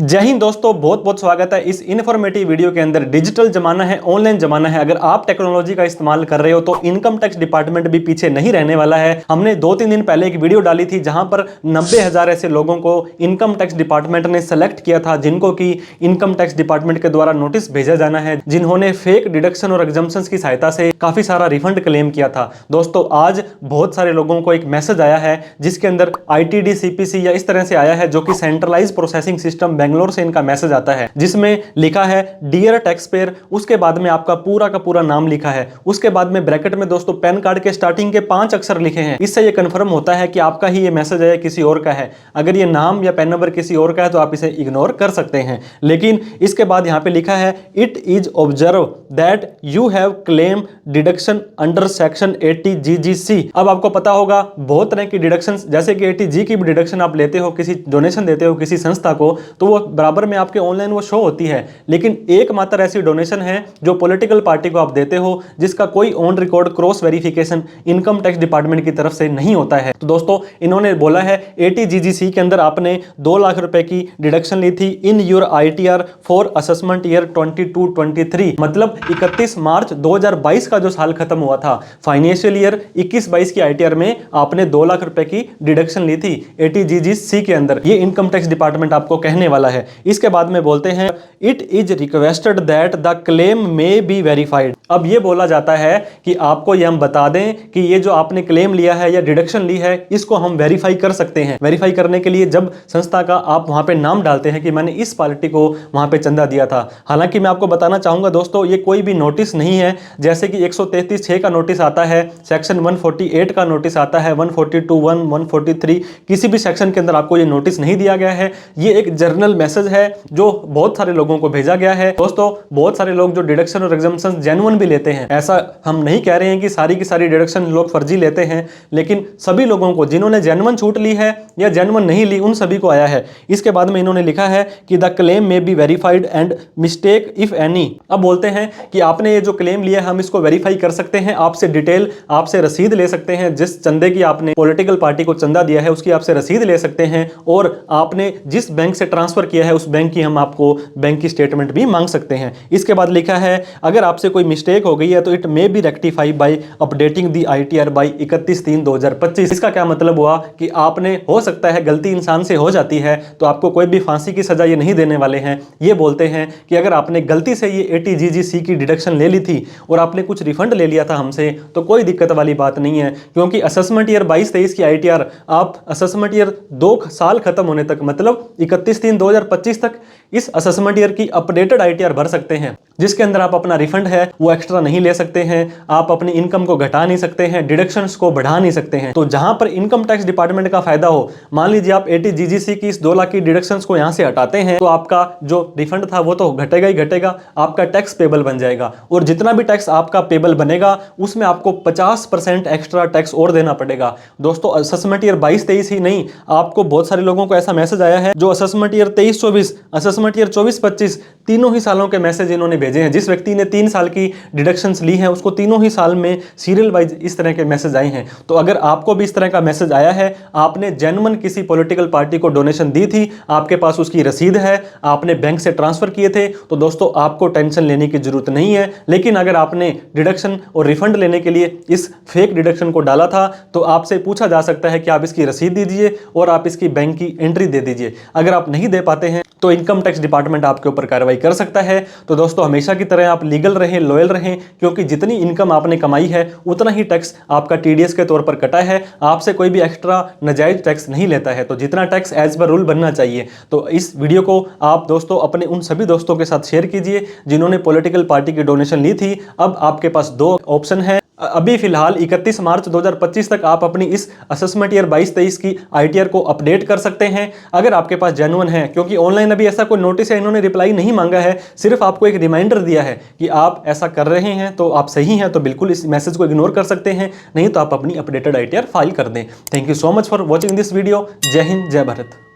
जय हिंद दोस्तों, बहुत बहुत स्वागत है इस इन्फॉर्मेटिव वीडियो के अंदर। डिजिटल जमाना है, ऑनलाइन जमाना है। अगर आप टेक्नोलॉजी का इस्तेमाल कर रहे हो तो इनकम टैक्स डिपार्टमेंट भी पीछे नहीं रहने वाला है। हमने 2-3 दिन पहले एक वीडियो डाली थी जहां पर 90,000 ऐसे लोगों को इनकम टैक्स डिपार्टमेंट ने सेलेक्ट किया था जिनको कि इनकम टैक्स डिपार्टमेंट के द्वारा नोटिस भेजा जाना है, जिन्होंने फेक डिडक्शन और एग्जम्पशंस की सहायता से काफी सारा रिफंड क्लेम किया था। दोस्तों, आज बहुत सारे लोगों को एक मैसेज आया है जिसके अंदर ITD CPC या इस तरह से आया है, जो कि सेंट्रलाइज प्रोसेसिंग सिस्टम बेंगलोर से इनका मैसेज आता है, जिसमें लिखा है डियर टैक्स पेयर। उसके बाद में आपका पूरा का पूरा नाम लिखा है। उसके बाद में ब्रैकेट में दोस्तों पैन कार्ड के स्टार्टिंग के 5 अक्षर लिखे हैं। इससे यह कंफर्म होता है कि आपका ही ये मैसेज है, किसी और का है। अगर ये नाम या पैन नंबर किसी और का है तो आप इसे इग्नोर कर सकते हैं। लेकिन इसके बाद यहां पे लिखा है it is observe that you have claim deduction under section 80 GGC। अब आपको पता होगा बहुत तरह की डिडक्शन, जैसे कि 80G की भी डिडक्शन आप लेते हो, किसी डोनेशन देते हो किसी संस्था को, तो वो बराबर में आपके ऑनलाइन वो शो होती है। लेकिन एकमात्र ऐसी डोनेशन है जो पॉलिटिकल पार्टी को आप देते हो जिसका कोई on record cross verification income tax department की तरफ से नहीं होता है। तो दोस्तों, इन्होंने बोला है 80 GGC के अंदर आपने 2 लाख रुपए की डिडक्शन ली थी in your ITR for assessment year 22-23, मतलब 31 मार्च 2022 का जो साल खत्म हुआ था, फाइनेंशियल ईयर 21-22 की ITR में आपने 2 लाख रुपए की डिडक्शन ली थी 80 GGC के अंदर। ये इनकम टैक्स डिपार्टमेंट आपको कहने वाला है। इसके बाद में बोलते हैं it is requested that the claim may be verified. अब ये बोला जाता है कि आपको ये हम बता दें कि ये जो आपने क्लेम लिया है या डिडक्शन ली है, इसको हम वेरीफाई कर सकते हैं। वेरीफाई करने के लिए जब संस्था का आप वहां पे नाम डालते हैं कि मैंने इस पार्टी को वहां पे चंदा दिया था। हालांकि मैं आपको बताना चाहूंगा दोस्तों, ये कोई भी नोटिस नहीं है। जैसे कि 133(6) का नोटिस आता है, सेक्शन 148 का नोटिस आता है, 142(1), 143, किसी भी सेक्शन के अंदर आपको ये नोटिस नहीं दिया गया है। ये एक जर्नल मैसेज है जो बहुत सारे लोगों को भेजा गया है। दोस्तों, बहुत सारे लोग जो डिडक्शन और एग्जम्पशन जेन्युइन भी लेते हैं, ऐसा हम नहीं कह रहे हैं कि सारी की सारी डिडक्शन लोग फर्जी लेते हैं, लेकिन सभी लोगों को जिन्होंने जेन्युइन छूट ली है या जेन्युइन नहीं ली, उन सभी को आया है। इसके बाद में इन्होंने लिखा है कि the claim may be verified and mistake if any. अब बोलते हैं कि आपने ये जो क्लेम लिया है हम इसको वेरीफाई कर सकते हैं, आपसे डिटेल, आपसे रसीद ले सकते हैं। जिस चंदे की आपने पॉलिटिकल पार्टी को चंदा दिया है उसकी आपसे रसीद ले सकते हैं, और आपने जिस बैंक से ट्रांसफर किया है उस बैंक की हम आपको बैंक की स्टेटमेंट भी मांग सकते हैं। इसके बाद लिखा है अगर आपसे कोई मिस्टेक हो गई है तो it may be rectify by updating the ITR by 31/3/2025। इसका क्या मतलब हुआ कि आपने, हो सकता है गलती इंसान से हो जाती है, तो आपको कोई भी फांसी की सजा ये नहीं देने वाले हैं। ये बोलते हैं कि अगर आपने गलती से ये 80 GGC की डिडक्शन ले ली थी और आपने कुछ रिफंड ले लिया था हमसे, तो कोई दिक्कत वाली बात नहीं है, क्योंकि असेसमेंट ईयर 22-23 की ITR आप असेसमेंट ईयर 2 साल खत्म होने तक, मतलब 31/3/2025 तक इस असेसमेंट ईयर की अपडेटेड ITR भर सकते हैं, जिसके अंदर आप अपना रिफंड है वो एक्स्ट्रा नहीं ले सकते हैं, आप अपनी इनकम को घटा नहीं सकते हैं, डिडक्शंस को बढ़ा नहीं सकते हैं। तो जहां पर इनकम टैक्स डिपार्टमेंट का फायदा हो, मान लीजिए आप 80 GGC की इस 2 लाख की डिडक्शंस को यहां से हटाते हैं, तो आपका जो रिफंड था वो तो घटेगा ही घटेगा, आपका टैक्स पेबल बन जाएगा, और जितना भी टैक्स आपका पेबल बनेगा उसमें आपको 50% एक्स्ट्रा टैक्स और देना पड़ेगा। दोस्तों, असेसमेंट ईयर 22-23 ही नहीं, आपको बहुत सारे लोगों को ऐसा मैसेज आया है जो असेसमेंट ईयर 23-24, असेसमेंट ईयर 24-25 तीनों ही सालों के मैसेज इन्होंने भेजे हैं। जिस व्यक्ति ने 3 साल की डिडक्शंस ली हैं उसको तीनों ही साल में सीरियल वाइज इस तरह के मैसेज आए हैं। तो अगर आपको भी इस तरह का मैसेज आया है, आपने जेन्युइन किसी पॉलिटिकल पार्टी को डोनेशन दी थी, आपके पास उसकी रसीद है, आपने बैंक से ट्रांसफर किए थे, तो दोस्तों आपको टेंशन लेने की जरूरत नहीं है। लेकिन अगर आपने डिडक्शन और रिफंड लेने के लिए इस फेक डिडक्शन को डाला था, तो आपसे पूछा जा सकता है कि आप इसकी रसीद दीजिए और आप इसकी बैंक की एंट्री दे दीजिए। अगर आप नहीं दे पाते हैं तो इनकम टैक्स डिपार्टमेंट आपके ऊपर कार्रवाई कर सकता है। तो दोस्तों, हमेशा की तरह आप लीगल रहें, लॉयल रहें, क्योंकि जितनी इनकम आपने कमाई है उतना ही टैक्स आपका TDS के तौर पर कटा है। आपसे कोई भी एक्स्ट्रा नाजायज टैक्स नहीं लेता है, तो जितना टैक्स एज पर रूल बनना चाहिए। तो इस वीडियो को आप दोस्तों अपने उन सभी दोस्तों के साथ शेयर कीजिए जिन्होंने पॉलिटिकल पार्टी की डोनेशन ली थी। अब आपके पास 2 ऑप्शन है। अभी फिलहाल 31 मार्च 2025 तक आप अपनी इस असेसमेंट ईयर 22-23 की ITR को अपडेट कर सकते हैं, अगर आपके पास जेन्युइन है, क्योंकि ऑनलाइन अभी ऐसा कोई नोटिस है, इन्होंने रिप्लाई नहीं मांगा है, सिर्फ आपको एक रिमाइंडर दिया है कि आप ऐसा कर रहे हैं तो आप सही हैं, तो बिल्कुल इस मैसेज को इग्नोर कर सकते हैं, नहीं तो आप अपनी अपडेटेड ITR फाइल कर दें। Thank you so much for watching this video. जय हिंद, जय भारत।